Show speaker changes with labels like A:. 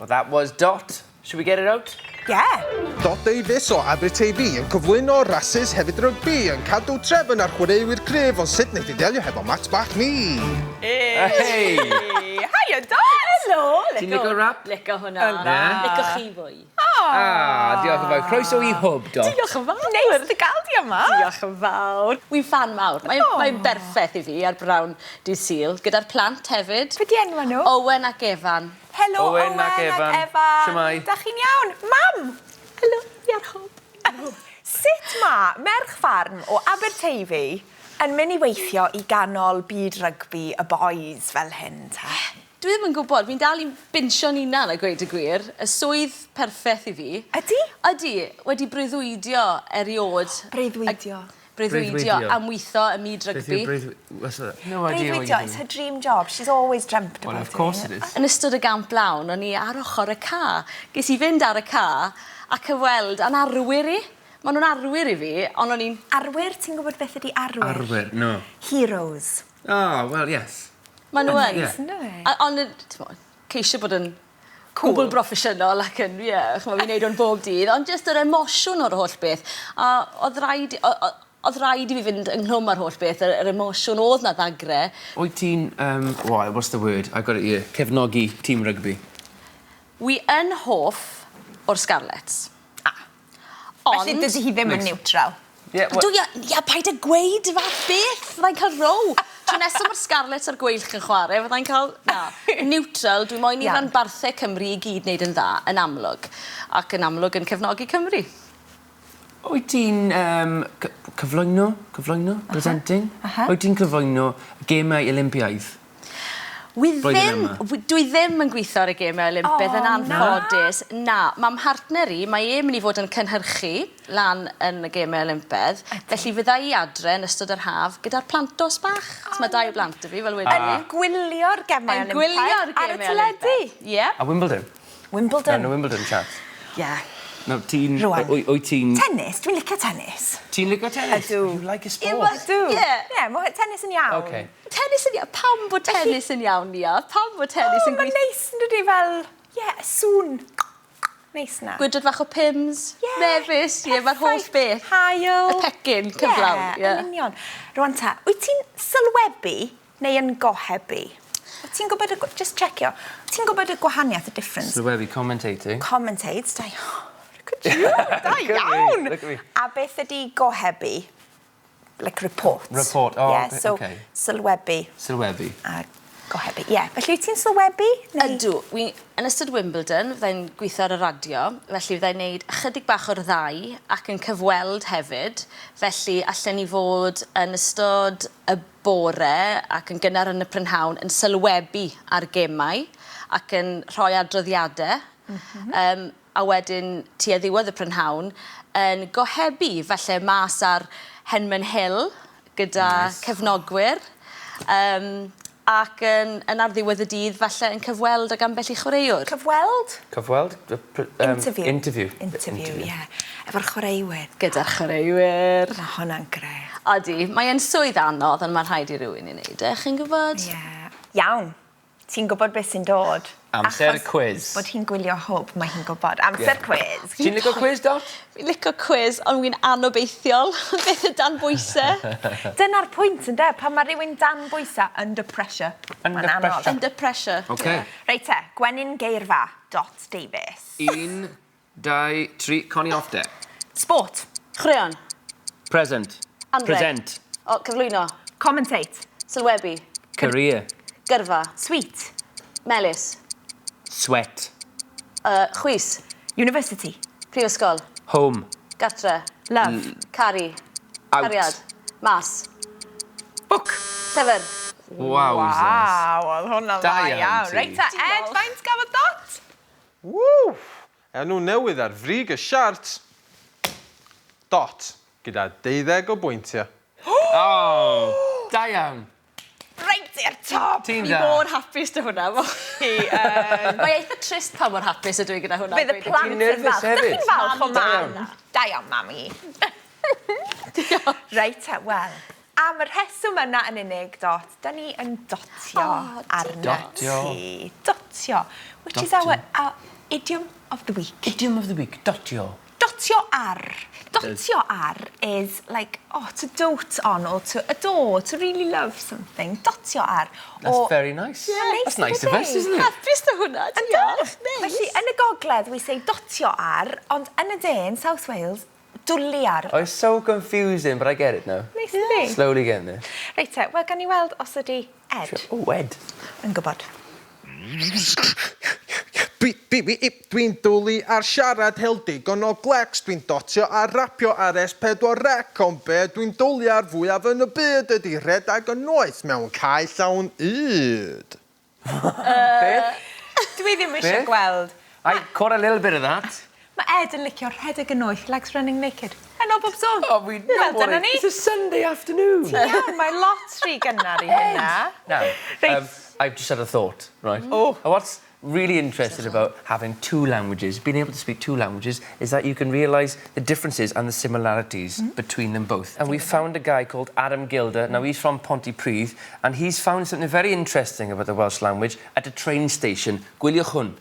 A: Well, that was Dot. Should we get it out?
B: Yeah.
C: Dot Davies o Aberteifi yn cyflwyno rhasys hefyd rygbi yn cadw trefn ar chwaraewyr cryf ond sut wneud i delio hefo match bach ni.
A: Hey!
B: Hiya, Dot! Hello!
A: Ti'n licio rap?
D: Licio hwnna. Licio chi fwy.
A: Diolch yn fawr. Croeso i hwb, Dot.
D: Diolch yn fawr.
B: Neis dy gael di yma.
D: Diolch yn fawr. Wy'n fan mawr. Mae'n berffaith i fi ar brawn dydd Sul. Gyda'r plant hefyd.
B: Be di enw nhw?
D: Owen ac Efan.
B: Helo,
A: Owen ac Efan. Shwmai?
B: Da chi'n iawn? Mam!
D: Helo, i'r hwb.
B: Sut ma merch ffarm o Aberteifi yn mynd i weithio i ganol byd rygbi y boys fel hyn, ta?
D: Dwi ddim yn gwybod. Fi'n dal i'n binsio'n unan a gweud y gwir. Y swydd perffaith i fi.
B: Ydi?
D: Ydi. Wedi breuddwydio eriod.
B: Breuddwydio.
D: Breuddwydio am weithio y myd rygbi.
A: What's that? No idea what
B: Breuddwydio,
A: you
B: it's
A: mean.
B: her dream job. She's always dreamt about it.
A: Well, of course it is.
D: Yn ystod y gamp lawn, o'n i ar ochr y ca. Ges i fynd ar y ca a cyfweld yn arwyr i. Maen nhw'n arwyr i fi, ond o'n i'n...
B: Arwyr, ti'n gwybod beth ydi arwyr?
A: Arwyr, no.
B: Heroes.
A: Oh, well, yes.
D: Maen nhw yn.
A: Yeah.
B: No.
D: Ond, ceisio bod yn cwbl broffesiynol ac yn, ie, fi'n neud o'n bob dydd, ond jyst yr emosiwn o'r holl beth. A oedd rhaid i fi fynd ynghlwm ar holl beth, yr emosiwn oedd na ddagre.
A: Wyt ti'n, what's the word? I got it here. Cefnogi tîm rygbi.
D: Wi yn hoff o'r Scarlets.
B: Felly dydy hi ddim yn neutral.
A: Yeah,
D: Ia, paid y gweud fath beth, fyddai'n cael row. Tro nesaf mae'r Scarlets ar gweilch yn chwarae, fyddai'n cael, neutral, dwi'n moyn i ranbarthau Cymru i gyd wneud yn dda, yn amlwg. Ac yn amlwg yn cefnogi Cymru.
A: Wyt ti'n cyflwyno, presenting? Wyt ti'n cyflwyno gemau Olympiaidd?
D: Dwi ddim yn gweithio ar y gemau Olympaidd yn anffodus. Na, mae'm partner i, mae e'n mynd i fod yn cynhyrchu lan yn y gemau Olympaidd. Felly fydda i adre yn ystod yr haf gyda'r plantos bach. Mae dau blant y fi, fel wedi.
B: Yn gwylio'r gemau
D: Yn gwylio'r
B: Olympaidd ar y
D: gemau
B: teledu.
D: Ie.
A: A Wimbledon?
B: Wimbledon.
A: No, Wimbledon chat.
D: Ie.
A: No, ti'n...
B: Rwan.
A: Wyt ti'n...
B: Tennis, dwi'n licio tennis.
A: Ti'n licio tennis?
B: Ydw.
A: You like a sport?
B: Ydw. Ie, mae tennis yn iawn.
A: Okay.
D: Tennis yn iawn. Pam bod tennis yn iawn, Nia? Pam bod tennis yn
B: Mae'n neis yn dydi fel, sŵn. Neis na.
D: Gwydred fach o pims, mefus, mae'r holl beth.
B: Hael.
D: Y pecyn, cyflawn.
B: Ie, yn union. Rwan ta, wyt ti'n sylwebu neu yn gohebu? Ti'n gwybod just checkio, ti'n gwybod y gwahaniaeth, y difference?
A: Sylwebu, commentating.
B: Commentates, da iawn.
A: Look at me.
B: A beth ydi gohebu? Like report.
A: Report, oh,
B: yeah, so
A: okay.
B: Sylwebu
A: Sylwebu.
B: a gohebu. Ie, felly wyt ti'n sylwebu?
D: Ydw. Yn ystod Wimbledon, fyddai'n gweithio ar y radio, felly fyddai'n neud ychydig bach o'r ddau ac yn cyfweld hefyd. Felly allan ni fod yn ystod y bore ac yn gynnar yn y prynhawn yn sylwebu ar gemau ac yn rhoi adroddiadau. A wedyn, tua ddiwedd y prynhawn, yn gohebu falle mas ar Henman Hill gyda cefnogwyr. Ac yn ar ddiwedd y dydd, falle yn cyfweld ag ambell i chwaraewr.
B: Cyfweld?
A: Cyfweld?
B: Interview.
A: Interview,
B: ie. Efo'r chwaraewyr.
D: Gyda'r chwaraewyr.
B: Mae hwnna'n greu.
D: Odi, mae'n swydd anodd, ond mae'n rhaid i rywun i wneud, chi'n gwybod?
B: Ie. Iawn. Ti'n gwybod beth sy'n dod?
A: Amser quiz.
B: Bod hi'n gwylio hwb, mae hi'n gwybod. Amser quiz.
A: Ti'n licio quiz, Dot?
D: Fi'n licio quiz, ond wy'n anobeithiol. Beth y dan bwysau?
B: Dyna'r pwynt, ynddo? Pan mae rhywun dan bwysau, under pressure.
A: Under pressure.
D: Under pressure.
A: Okay.
B: Reit te, Gwenyn Geirfa, Dot Davies.
A: 1, 2, 3, Connie off deck.
B: Sport.
D: Chwaraeon.
A: Present.
D: Anreg.
A: Present.
D: O, cyflwyno.
B: Commentate.
D: Sylwebu.
A: Career.
D: Gyrfa.
B: Sweet.
D: Melys.
A: Sweat.
D: Chwys.
B: University.
D: Prifysgol.
A: Home.
D: Gartre.
B: Love.
D: Cari.
A: Out.
D: Cariad. Mas.
B: Book.
D: Llyfr.
A: Wowzers.
B: Wow, oedd hwnna'n
A: Da
B: dda
A: iawn
B: iawn.
A: ti.
B: Reit te, Ed, faint gafodd Dot?
C: Ww! Enw newydd ar frig y siart. Dot, gyda 12 o bwyntiau.
A: Oh, da iawn.
B: Reit i'r top.
A: Ti'n
D: Fi
A: da.
D: mor hapus dy hwnna. Mae eitha trist pa mor hapus ydw i gyda hwnna.
B: Bydd y plant yn
A: nervous
B: falch. Dych
A: hefyd?
B: chi'n falch o
A: Da
B: mam?
A: iawn.
B: Da iawn, mami. Reit te, wel. am y rheswm yna yn unig, Dot, da ni yn dotio arna ti. Dotio. Which is our idiom of the week.
A: Idiom of the week, dotio.
B: Dotio ar. Dotio ar is like, to dote on or to adore, to really love something. Dotio ar.
A: That's very nice.
B: Yeah,
A: That's nice of us, isn't it?
D: Hapus na hwnna, diolch.
B: Felly, yn y gogledd, we say dotio ar, ond yn y de, in South Wales, dwli ar.
A: Oh, it's so confusing, but I get it now.
B: Neis ydi.
A: Slowly getting there.
B: Reit te, wel, gan i weld os ydi Ed
A: Oh, Ed.
B: yn gwybod.
C: Dwi'n dwlu ar siarad heldigon o glecs, dwi'n dotio ar rapio ar S4C, ond be dwi'n dwlu ar fwyaf yn y byd ydy rhedeg y noeth mewn cae llawn yd.
B: Dwi ddim eisiau gweld.
A: I caught a little bit of that.
B: Mae Ed yn licio rhedeg y noeth, likes running naked. Heno, bob sôn.
A: Oh, we know
B: Wel,
A: what
B: dyna ni.
A: It's a Sunday afternoon.
B: Iawn, mae lot rhy gynnar i hynna.
A: Now,
B: Right.
A: I've just had a thought, right? Oh. What's really interesting about having two languages, being able to speak two languages, is that you can realise the differences and the similarities between them both. And we found a guy called Adam Gilder. Now, he's from Pontypridd, and he's found something very interesting about the Welsh language at a train station. Gwyliwch hwn.